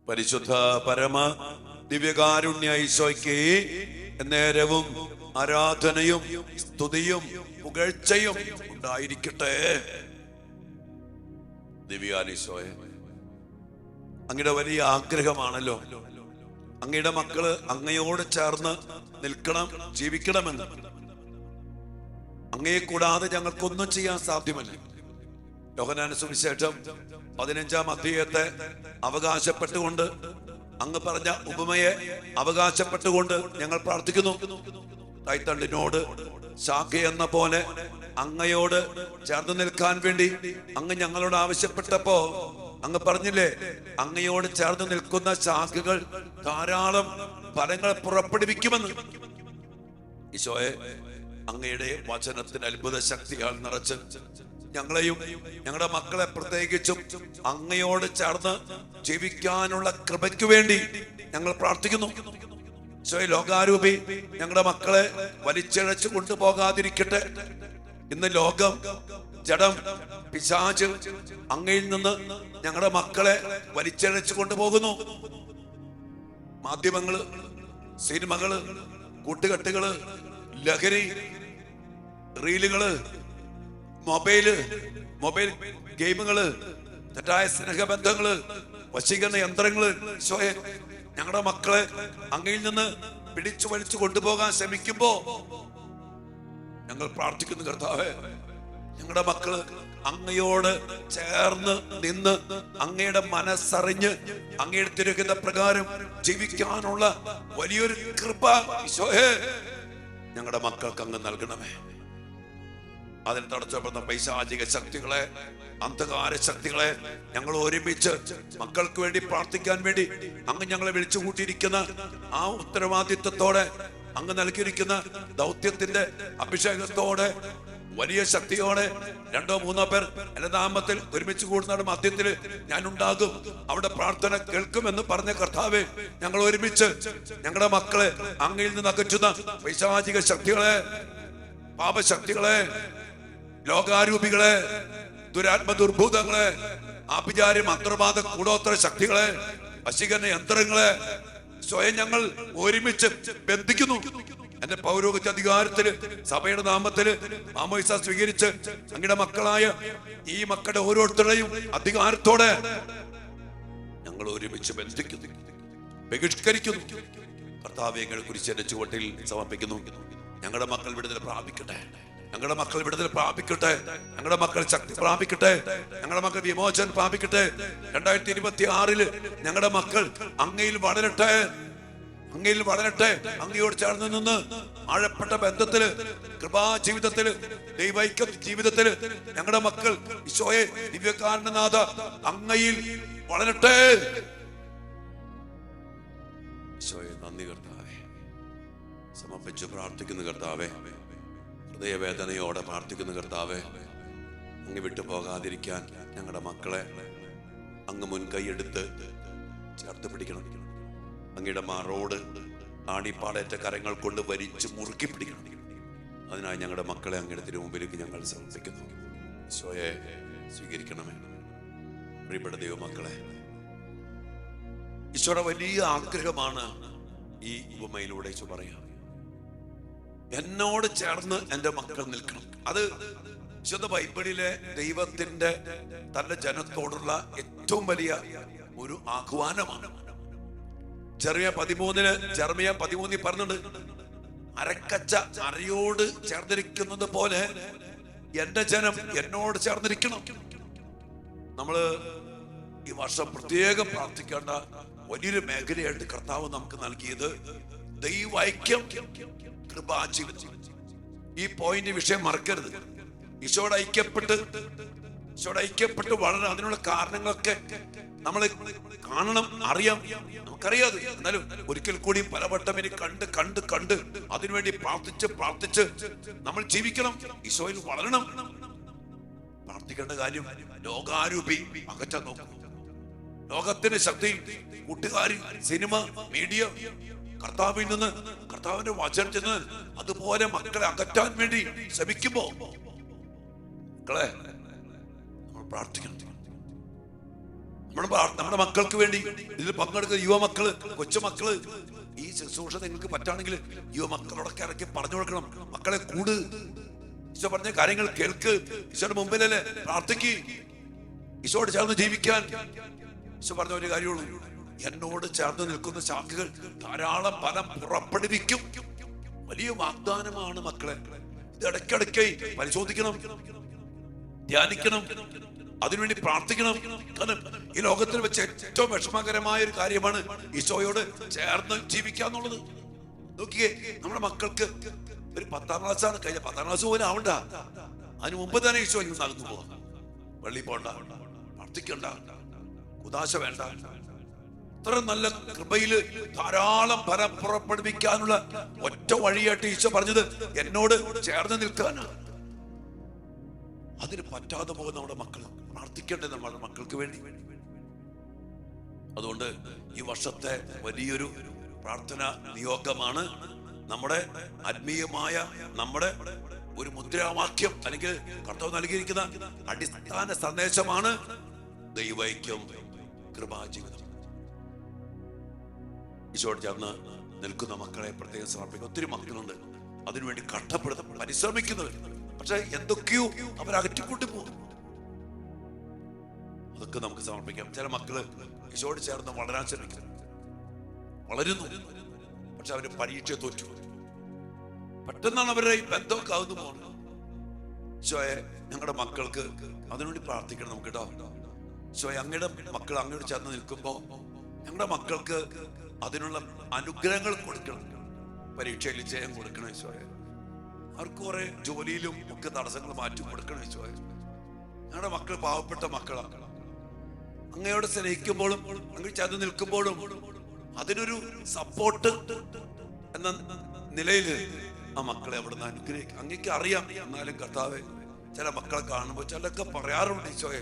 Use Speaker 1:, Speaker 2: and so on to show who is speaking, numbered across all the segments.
Speaker 1: പരിശുദ്ധ പരമ ദിവ്യകാരുണ്യ ഈശോയ്ക്ക് നേരവും ആരാധനയും സ്തുതിയും പുകഴ്ചയും ഉണ്ടായിരിക്കട്ടെ. ദിവ്യാനീശോയെ, അങ്ങയുടെ വലിയ ആഗ്രഹമാണല്ലോ അങ്ങയുടെ മക്കള് അങ്ങയോട് ചേർന്ന് നിൽക്കണം, ജീവിക്കണമെന്ന്. അങ്ങയെ കൂടാതെ ഞങ്ങൾക്കൊന്നും ചെയ്യാൻ സാധ്യമല്ല. യോഹന്നാന്റെ സുവിശേഷം 15-ാം അധ്യായത്തെ അവകാശപ്പെട്ടുകൊണ്ട്, അങ്ങ് പറഞ്ഞ ഉപമയെ അവകാശപ്പെട്ടുകൊണ്ട് ഞങ്ങൾ പ്രാർത്ഥിക്കുന്നു. കൈത്തണ്ടിനോട് ശാഖ എന്ന പോലെ അങ്ങയോട് ചേർന്ന് നിൽക്കാൻ വേണ്ടി അങ്ങ് ഞങ്ങളോട് ആവശ്യപ്പെട്ടപ്പോ അങ്ങ് പറഞ്ഞില്ലേ, അങ്ങയോട് ചേർന്ന് നിൽക്കുന്ന ശാഖകൾ ധാരാളം ഫലങ്ങൾ പുറപ്പെടുവിക്കുമെന്ന്. ഈശോയെ, അങ്ങയുടെ വചനത്തിന് അത്ഭുത ശക്തിയാൽ നിറച്ച് ഞങ്ങളെയും ഞങ്ങളുടെ മക്കളെ പ്രത്യേകിച്ചും അങ്ങയോട് ചേർന്ന് ജീവിക്കാനുള്ള കൃപയ്ക്ക് വേണ്ടി ഞങ്ങൾ പ്രാർത്ഥിക്കുന്നു. ഈശോയെ, ലോകാരൂപി ഞങ്ങളുടെ മക്കളെ വലിച്ചിഴച്ച് കൊണ്ടുപോകാതിരിക്കട്ടെ. ഇന്ന് ലോകം, ജഡം, പിശാച് അങ്ങയിൽ നിന്ന് ഞങ്ങളുടെ മക്കളെ വലിച്ചിഴച്ച് കൊണ്ടുപോകുന്നു. മാധ്യമങ്ങള്, സിനിമകള്, കൂട്ടുകെട്ടുകള്, ലഹരി, റീലുകള്, മൊബൈൽ ഗെയിമുകള്, തെറ്റായ സ്നേഹബന്ധങ്ങള്, വശീകരണ യന്ത്രങ്ങള്, ഈശോയെ, ഞങ്ങളുടെ മക്കളെ അങ്ങയിൽ നിന്ന് പിടിച്ചു വലിച്ചു കൊണ്ടുപോകാൻ ശ്രമിക്കുമ്പോ ഞങ്ങൾ പ്രാർത്ഥിക്കുന്നു. കർത്താവേ, ഞങ്ങളുടെ മക്കള് അങ്ങയോട് ചേർന്ന് നിന്ന് അങ്ങയുടെ മനസ്സറിഞ്ഞ് അങ്ങയുടെ തിരുഹിത പ്രകാരം ജീവിക്കാനുള്ള വലിയൊരു കൃപ ഈശോയെ ഞങ്ങളുടെ മക്കൾക്ക് അങ്ങ് നൽകണമേ. അതിന് തടസ്സപ്പെടുന്ന പൈശാചിക ശക്തികളെ, അന്ധകാര ശക്തികളെ ഞങ്ങൾ ഒരുമിച്ച് മക്കൾക്ക് വേണ്ടി പ്രാർത്ഥിക്കാൻ വേണ്ടി അങ്ങ് ഞങ്ങളെ വിളിച്ചു കൂട്ടിയിരിക്കുന്ന ആ ഉത്തരവാദിത്വത്തോടെ, അങ്ങ് നൽകിയിരിക്കുന്ന ദൗത്യത്തിന്റെ അഭിഷേകത്തോടെ, വലിയ ശക്തിയോടെ 2-3 പേർ എന്റെ നാമത്തിൽ ഒരുമിച്ച് കൂടുന്ന മധ്യത്തിൽ ഞാൻ ഉണ്ടാകും, അവിടെ പ്രാർത്ഥന കേൾക്കുമെന്ന് പറഞ്ഞ കർത്താവേ, ഞങ്ങൾ ഒരുമിച്ച് ഞങ്ങളുടെ മക്കളെ അങ്ങയിൽ നിന്ന് അകറ്റുന്ന പൈശാചിക ശക്തികളെ, പാപശക്തികളെ, ലോകാരൂപികളെ, ദുരാത്മ ദുർഭൂതങ്ങളെ, ആഭിചാര മന്ത്രവാദ കൂടോത്ര ശക്തികളെ, വശീകരണ യന്ത്രങ്ങളെ സ്വയം ഞങ്ങൾ ഒരുമിച്ച് ബന്ധിക്കുന്നു. എന്റെ പൗരോഹിത്യ അധികാരത്തില്, സഭയുടെ നാമത്തില് മാമോദിസ സ്വീകരിച്ച് അങ്ങയുടെ മക്കളായ ഈ മക്കളുടെ ഓരോരുത്തരുടെയും അധികാരത്തോടെ ഞങ്ങൾ ഒരുമിച്ച് ബന്ധിക്കുന്നു, ബഹിഷ്കരിക്കുന്നു. കർത്താവേ, ഞങ്ങളെ കുറിച്ച് എന്റെ ചുവട്ടിൽ സമർപ്പിക്കുന്നു. ഞങ്ങളുടെ മക്കൾ വിടുതൽ പ്രാപിക്കട്ടെ, ഞങ്ങളുടെ മക്കൾ വിടുതൽ പ്രാപിക്കട്ടെ, ഞങ്ങളുടെ മക്കൾ ശക്തി പ്രാപിക്കട്ടെ, ഞങ്ങളുടെ മക്കൾ വിമോചനം പ്രാപിക്കട്ടെ. 2026 ഞങ്ങളുടെ മക്കൾ അങ്ങയിൽ വളരട്ടെ, അങ്ങയിൽ വളരട്ടെ. അങ്ങയോട് ചേർന്ന് നിന്ന് ആഴപ്പെട്ട ബന്ധത്തില്, കൃപാ ജീവിതത്തില്, ദൈവൈക്യ ജീവിതത്തില് ഞങ്ങളുടെ മക്കൾ ഈശോയെ ദിവ്യകാരുണ്യനാഥ അങ്ങയിൽ വളരട്ടെ. ഈശോയെ, നന്ദി കർത്താവേ. സമർപ്പിച്ച് പ്രാർത്ഥിക്കുന്ന കർത്താവേ, ഹൃദയവേദനയോടെ പ്രാർത്ഥിക്കുന്ന കർത്താവേ, അങ്ങ് വിട്ടു പോകാതിരിക്കാൻ ഞങ്ങളുടെ മക്കളെ അങ്ങ് മുൻകൈയെടുത്ത് ചേർത്ത് പിടിക്കണം. അങ്ങയുടെ മാറോട് ആണിപ്പാടേറ്റ കരങ്ങൾ കൊണ്ട് വരിച്ച് മുറുക്കി പിടിക്കണം. അതിനായി ഞങ്ങളുടെ മക്കളെ അങ്ങയുടെ തിരുമുമ്പിലേക്ക് ഞങ്ങൾ സമർപ്പിക്കുന്നു. ഈശോയെ സ്വീകരിക്കണമേ. പ്രിയപ്പെട്ട ദൈവമക്കളെ, ഈശോയുടെ വലിയ ആഗ്രഹമാണ് ഈ ഉപമയിലൂടെ ഈശോ പറയാം, എന്നോട് ചേർന്ന് എൻ്റെ മക്കൾ നിൽക്കണം. അത് വിശുദ്ധ ബൈബിളിലെ ദൈവത്തിന്റെ തന്റെ ജനത്തോടുള്ള ഏറ്റവും വലിയ ഒരു ആഹ്വാനമാണ്. ജെറമ്യാ 13 പറഞ്ഞിട്ടുണ്ട്, അരക്കച്ച അരയോട് ചേർന്നിരിക്കുന്നത് പോലെ എന്റെ ജനം എന്നോട് ചേർന്നിരിക്കണം. നമ്മള് ഈ വർഷം പ്രത്യേകം പ്രാർത്ഥിക്കേണ്ട വലിയൊരു മേഖലയായിട്ട് കർത്താവ് നമുക്ക് നൽകിയത് ദൈവൈക്യം, കൃപാജീവിതം. ഈ പോയിന്റ് വിഷയം മറക്കരുത്. ഈശോയുടെ ഐക്യപ്പെട്ട് വളരെ അതിനുള്ള കാരണങ്ങളൊക്കെ നമ്മൾ കാണണം, അറിയാം, നമുക്കറിയാതെ. എന്നാലും ഒരിക്കൽ കൂടി പലവട്ടം ഇനി കണ്ട് അതിനുവേണ്ടി പ്രാർത്ഥിച്ച് നമ്മൾ ജീവിക്കണം, ഈശോയിൽ വളരണം. പ്രാർത്ഥിക്കേണ്ട കാര്യം ലോകാരൂപി അകറ്റാൻ നോക്കും. ലോകത്തിന്റെ ശക്തി, കൂട്ടുകാരി, സിനിമ, മീഡിയ, കർത്താവിൽ നിന്ന്, കർത്താവിന്റെ വചനത്തിൽ നിന്ന് അതുപോലെ മക്കളെ അകറ്റാൻ വേണ്ടി ശ്രമിക്കുമ്പോ മക്കളെ നമ്മൾ പ്രാർത്ഥിക്കണം. നമ്മുടെ മക്കൾക്ക് വേണ്ടി ഇതിൽ പങ്കെടുക്കുന്ന യുവമക്കള്, കൊച്ചുമക്കള്, ഈ ശുശ്രൂഷ നിങ്ങൾക്ക് പറ്റുകയാണെങ്കിൽ യുവമക്കളോടൊക്കെ ഇറക്കി പറഞ്ഞു കൊടുക്കണം. മക്കളെ കൂട്, ഈശോ പറഞ്ഞ കാര്യങ്ങൾ കേൾക്ക്, ഈശോയുടെ മുമ്പിലല്ലേ പ്രാർത്ഥിക്ക്, ഈശോയോട് ചേർന്ന് ജീവിക്കാൻ. ഈശോ പറഞ്ഞ ഒരു കാര്യമുള്ളൂ, എന്നോട് ചേർന്ന് നിൽക്കുന്ന ശാഖകൾ ധാരാളം ഫലം പുറപ്പെടുവിക്കും. വലിയ വാഗ്ദാനമാണ് മക്കളെ. ഇത് ഇടയ്ക്കിടയ്ക്ക് പരിശോധിക്കണം, ധ്യാനിക്കണം, അതിനുവേണ്ടി പ്രാർത്ഥിക്കണം. കാരണം ഈ ലോകത്തിൽ വെച്ച് ഏറ്റവും വിഷമകരമായ ഒരു കാര്യമാണ് ഈശോയോട് ചേർന്ന് ജീവിക്കാന്നുള്ളത്. നോക്കിയേ, നമ്മുടെ മക്കൾക്ക് ഒരു 10ാം ക്ലാസ്സാണ് കഴിഞ്ഞ, 10ാം ക്ലാസ് പോലും ആവണ്ട, അതിന് മുമ്പ് തന്നെ ഈശോ നടന്നു പോവാ. പള്ളി പോണ്ട, പ്രാർത്ഥിക്കണ്ട, കുദാശ വേണ്ട. ഇത്ര നല്ല കൃപയില് ധാരാളം ഫലം പുറപ്പെടുവിക്കാനുള്ള ഒറ്റ വഴിയായിട്ട് ഈശോ പറഞ്ഞത് എന്നോട് ചേർന്ന് നിൽക്കാനാണ്. അതിന് പറ്റാതെ പോകുന്ന നമ്മുടെ മക്കൾ പ്രാർത്ഥിക്കേണ്ടത് നമ്മുടെ മക്കൾക്ക് വേണ്ടി. അതുകൊണ്ട് ഈ വർഷത്തെ വലിയൊരു പ്രാർത്ഥന നിയോഗമാണ് നമ്മുടെ ആത്മീയമായ നമ്മുടെ ഒരു മുദ്രാവാക്യം, അല്ലെങ്കിൽ കർത്താവ് നൽകിയിരിക്കുന്ന അടിസ്ഥാന സന്ദേശമാണ് ദൈവൈക്യം, കൃപാജീവിതം. ഈശോയോട് ചേർന്ന് നിൽക്കുന്ന മക്കളെ പ്രത്യേകം സമർപ്പിക്കും. ഒത്തിരി മക്കളുണ്ട് അതിനുവേണ്ടി കഷ്ടപ്പെടുത്ത പരിശ്രമിക്കുന്നവർ, പക്ഷെ എന്തൊക്കെയോ അവരകറ്റിക്കൊണ്ട് പോകും. അതൊക്കെ നമുക്ക് സമർപ്പിക്കാം. ചില മക്കള് ഈശോയോട് ചേർന്ന് വളരാൻ ശ്രമിക്കുന്നു, വളരുന്നു, പക്ഷെ അവര് പരീക്ഷ തോറ്റു. പെട്ടെന്നാണ് അവരുടെ ഈ ബന്ധമൊക്കെ ആകുന്നു പോകുന്നത്. ഈശോയെ, ഞങ്ങളുടെ മക്കൾക്ക് അതിനുവേണ്ടി പ്രാർത്ഥിക്കണം നമുക്ക് കേട്ടോ. ഈശോയെ, അങ്ങയുടെ മക്കൾ അങ്ങോട്ട് ചേർന്ന് നിൽക്കുമ്പോ ഞങ്ങളുടെ മക്കൾക്ക് അതിനുള്ള അനുഗ്രഹങ്ങൾ കൊടുക്കണം, പരീക്ഷയിൽ ജയം കൊടുക്കണം ഈശോയെ. അവർക്ക് കുറെ ജോലിയിലും ഒക്കെ തടസ്സങ്ങൾ മാറ്റി കൊടുക്കണം ഈശോയെ. ഞങ്ങളുടെ മക്കൾ പാവപ്പെട്ട മക്കളാണ്. അങ്ങയോട് സ്നേഹിക്കുമ്പോഴും അങ്ങ് ചേർന്ന് നിൽക്കുമ്പോഴും അതിനൊരു സപ്പോർട്ട് എന്ന നിലയിൽ ആ മക്കളെ അവിടുന്ന് അനുഗ്രഹിക്കും. അങ്ങേക്ക് അറിയാം. എന്നാലും കർത്താവേ, ചില മക്കളെ കാണുമ്പോൾ ചിലരൊക്കെ പറയാറുണ്ട്, ഈശോയെ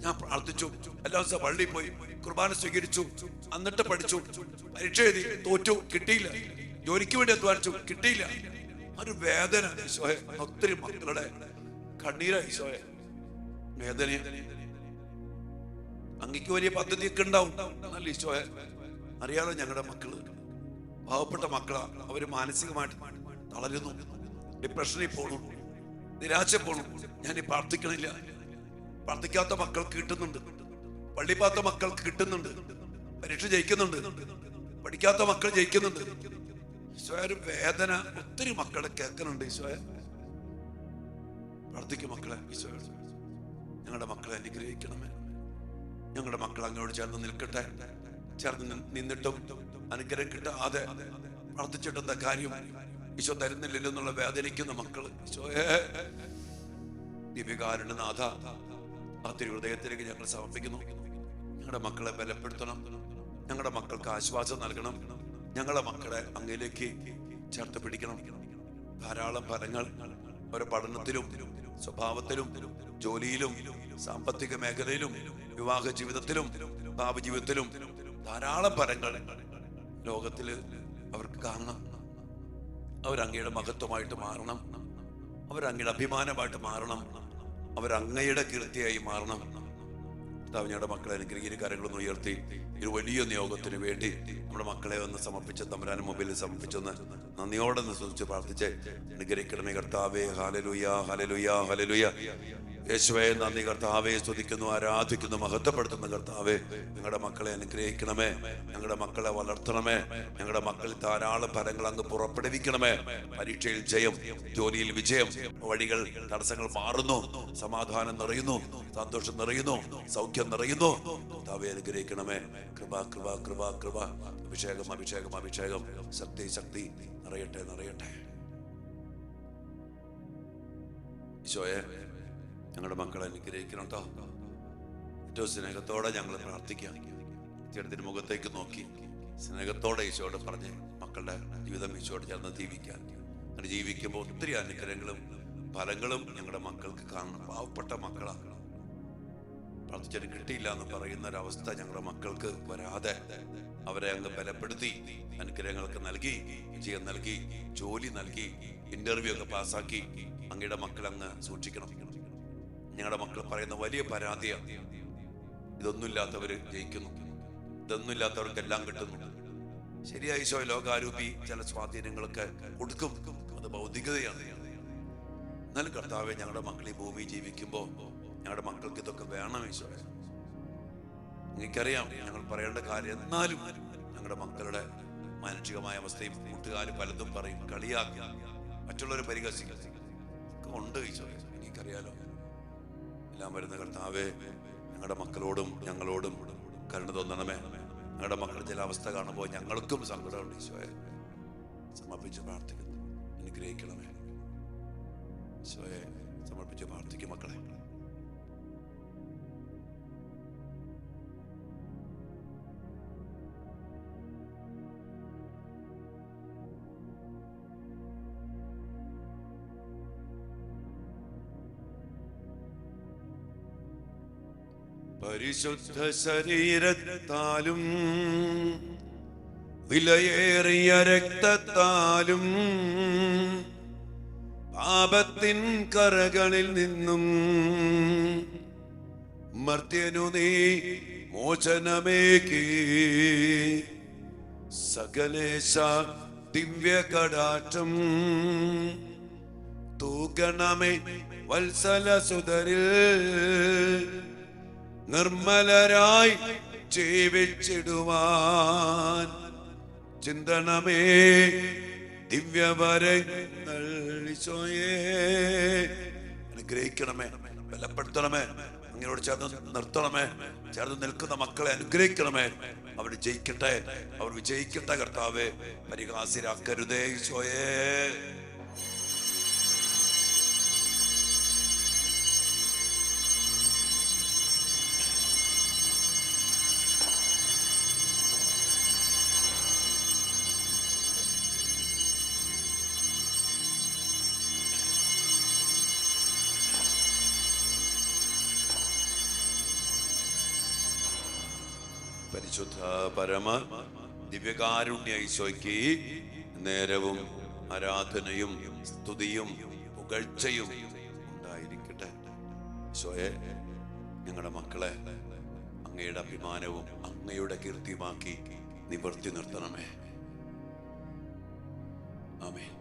Speaker 1: ഞാൻ പ്രാർത്ഥിച്ചു, എല്ലാ ദിവസവും പള്ളിയിൽ പോയി കുർബാന സ്വീകരിച്ചു, എന്നിട്ട് പഠിച്ചു, പരീക്ഷ എഴുതി തോറ്റു, കിട്ടിയില്ല, ജോലിക്ക് വേണ്ടി അധ്വാനിച്ചു, കിട്ടിയില്ല. ഒരു വേദന ഈശോയെ, ഒത്തിരി മക്കളുടെ കണ്ണീര ഈശോയെ, വേദന. അങ്ങക്ക് വലിയ പദ്ധതിയൊക്കെ ഉണ്ടാവും, നല്ല ഈശോയെ അറിയാതെ ഞങ്ങളുടെ മക്കള് പാവപ്പെട്ട മക്കളാ. അവര് മാനസികമായിട്ട് തളരുന്നു, ഡിപ്രഷനിൽ പോണു, നിരാശ പോണു. ഞാൻ ഈ പ്രാർത്ഥിക്കണില്ല. പ്രാർത്ഥിക്കാത്ത മക്കൾക്ക് കിട്ടുന്നുണ്ട്, പള്ളിപ്പാത്ത മക്കൾക്ക് കിട്ടുന്നുണ്ട്, പരീക്ഷ ജയിക്കുന്നുണ്ട്, പഠിക്കാത്ത മക്കൾ ജയിക്കുന്നുണ്ട്. ഈശോയ, ഒരു വേദന ഒത്തിരി മക്കളെ കേൾക്കുന്നുണ്ട്. ഈശോയ, പ്രാർത്ഥിക്കും മക്കളെ. ഈശോയ, ഞങ്ങളുടെ മക്കളെ അനുഗ്രഹിക്കണമേ. ഞങ്ങളുടെ മക്കൾ അങ്ങോട്ട് ചേർന്ന് നിൽക്കട്ടെ. ചേർന്ന് നിന്നിട്ടും അനുഗ്രഹം കിട്ടാതെ പ്രാർത്ഥിച്ചിട്ടെന്താ കാര്യം? ഈശോ തരുന്നില്ലല്ലോ എന്നുള്ള വേദനിക്കുന്ന മക്കള്. ഈശോയെ, ദിവ്യകാരുണ്യനാഥ, ആ തിരുഹൃദയത്തിലേക്ക് ഞങ്ങൾ സമർപ്പിക്കുന്നു. ഞങ്ങളുടെ മക്കളെ ബലപ്പെടുത്തണം, ഞങ്ങളുടെ മക്കൾക്ക് ആശ്വാസം നൽകണം. ഞങ്ങളുടെ മക്കളെ അങ്ങയിലേക്ക് ചേർത്ത് പിടിക്കണം. ധാരാളം ഫലങ്ങൾ അവരുടെ പഠനത്തിലും സ്വഭാവത്തിലും ജോലിയിലും സാമ്പത്തിക മേഖലയിലും വിവാഹ ജീവിതത്തിലും ഭാവി ജീവിതത്തിലും ധാരാളം ഫലങ്ങൾ ലോകത്തില് അവർക്ക് കാണണം. അവരങ്ങയുടെ മഹത്വമായിട്ട് മാറണം, അവരങ്ങയുടെ അഭിമാനമായിട്ട് മാറണം, അവരങ്ങയുടെ കീർത്തിയായി മാറണം. ഞങ്ങളുടെ മക്കളെ അനുഗ്രഹിക്കുന്ന കാര്യങ്ങളൊന്നും ഉയർത്തി ഒരു വലിയ നിയോഗത്തിന് വേണ്ടി നമ്മുടെ മക്കളെ ഒന്ന് സമർപ്പിച്ച് തമ്പുരാന്റെ മുമ്പിൽ സമർപ്പിച്ചൊന്ന് നന്ദിയോടെ സ്തുതിച്ച് പ്രാർത്ഥിച്ച് അനുഗ്രഹിക്കണമേ കർത്താവേ. Hallelujah, hallelujah, hallelujah. യേശുവേ നന്ദി കർത്താവേ. സ്തുതിക്കുന്നു, ആരാധിക്കുന്നു, മഹത്വപ്പെടുത്തുന്ന കർത്താവേ. ഞങ്ങളുടെ മക്കളെ അനുഗ്രഹിക്കണമേ, ഞങ്ങളുടെ മക്കളെ വളർത്തണമേ, ഞങ്ങളുടെ മക്കളിൽ ധാരാളം ഫലങ്ങൾ അങ്ങ് പുറപ്പെടുവിക്കണമേ. പരീക്ഷയിൽ ജയം, ജോലിയിൽ വിജയം, വഴികൾ തടസ്സങ്ങൾ മാറുന്നു, സമാധാനം നിറയുന്നു, സന്തോഷം നിറയുന്നു, സൗഖ്യം നിറയുന്നു. കർത്താവേ അനുഗ്രഹിക്കണമേ. കൃപ, കൃപ, കൃപ, കൃപ. അഭിഷേകം, അഭിഷേകം, അഭിഷേകം. ശക്തി, ശക്തി നിറയട്ടെ, നിറയട്ടെ. ഈശോയെ, ഞങ്ങളുടെ മക്കളെ അനുഗ്രഹിക്കണം കേട്ടോ. ഏറ്റവും സ്നേഹത്തോടെ ഞങ്ങൾ പ്രാർത്ഥിക്കാം. ചേട്ടത്തിന് മുഖത്തേക്ക് നോക്കി സ്നേഹത്തോടെ ഈശോയോട് പറഞ്ഞ് മക്കളുടെ ജീവിതം ഈശോയോട് ചേർന്ന് ജീവിക്കാൻ. അങ്ങനെ ജീവിക്കുമ്പോൾ ഒത്തിരി അനുഗ്രഹങ്ങളും ഫലങ്ങളും ഞങ്ങളുടെ മക്കൾക്ക് കാണണം. പാവപ്പെട്ട മക്കളാണ്, പ്രാർത്ഥിച്ചിട്ട് കിട്ടിയില്ല എന്ന് പറയുന്ന ഒരവസ്ഥ ഞങ്ങളുടെ മക്കൾക്ക് വരാതെ അവരെ അങ്ങ് ബലപ്പെടുത്തി അനുഗ്രഹങ്ങളൊക്കെ നൽകി, വിജയം നൽകി, ജോലി നൽകി, ഇന്റർവ്യൂ ഒക്കെ പാസ്സാക്കി അങ്ങയുടെ മക്കൾ അങ്ങ് സൂക്ഷിക്കണം. ഞങ്ങളുടെ മക്കൾ പറയുന്ന വലിയ പരാതിയാണ്, ഇതൊന്നുമില്ലാത്തവര് ജയിക്കുന്നു, ഇതൊന്നുമില്ലാത്തവർക്കെല്ലാം കിട്ടുന്നു. ശരിയായി ഈശോ ലോകാരൂപി ചില സ്വാധീനങ്ങളൊക്കെ കൊടുക്കും, അത് ഭൗതികതയാണ്. എന്നാലും കർത്താവെ, ഞങ്ങളുടെ മക്കൾ ഈ ഭൂമി ജീവിക്കുമ്പോൾ ഞങ്ങളുടെ മക്കൾക്ക് ഇതൊക്കെ വേണം ഈശോയെ. എനിക്കറിയാം ഞങ്ങൾ പറയേണ്ട കാര്യം, എന്നാലും ഞങ്ങളുടെ മക്കളുടെ മാനസികമായ അവസ്ഥയും കൂട്ടുകാർ പലതും പറയും, കളിയാക്കുക, മറ്റുള്ളവർ പരിഹസിക്കുക ഉണ്ട് ഈശോയെ. എനിക്കറിയാലോ. എല്ലാം വരുന്ന കർത്താവെ, ഞങ്ങളുടെ മക്കളോടും ഞങ്ങളോടും കരുണ തോന്നണമേ. ഞങ്ങളുടെ മക്കൾ ചില അവസ്ഥ കാണുമ്പോൾ ഞങ്ങൾക്കും സങ്കടമുണ്ട് ഈശോയെ. സമർപ്പിച്ച് പ്രാർത്ഥിക്കുന്നു, അനുഗ്രഹിക്കണമേ ഈശോയെ. സമർപ്പിച്ച് പ്രാർത്ഥിക്കും മക്കളെ. പരിശുദ്ധ ശരീരത്താലും വിലയേറിയ രക്തത്താലും പാപത്തിൻ കറകളിൽ നിന്നും മർത്യനു നീ മോചനമേകി സകലേശ ദിവ്യ കടാക്ഷം തൂകണമേ വത്സല സുതരിൽ നിർമ്മലരായി ജീവിച്ചിടുവാൻ ചിന്തണമേ ദിവ്യവരങ്ങൾ ഈശോയേ. അനുഗ്രഹിക്കണമേ, ബലപ്പെടുത്തണമേ, അങ്ങയോട് ചേർന്ന് നിർത്തണമേ. ചേർന്ന് നിൽക്കുന്ന മക്കളെ അനുഗ്രഹിക്കണമേ. അവർ ജയിക്കട്ടെ, അവർ വിജയിക്കട്ടെ കർത്താവേ. പരിഹാസ്യരാക്കരുതേ ഈശോയേ. പരിശുദ്ധ പരമ ദിവ്യകാരുണ്യ ഈശോയ്ക്ക് നേരവും ആരാധനയും സ്തുതിയും പുകഴ്ചയും ഉണ്ടായിരിക്കട്ടെ. ഈശോയെ, ഞങ്ങളുടെ മക്കളെ അങ്ങയുടെ അഭിമാനവും അങ്ങയുടെ കീർത്തിയുമാക്കി നിവർത്തി നിർത്തണമേ. ആമേൻ.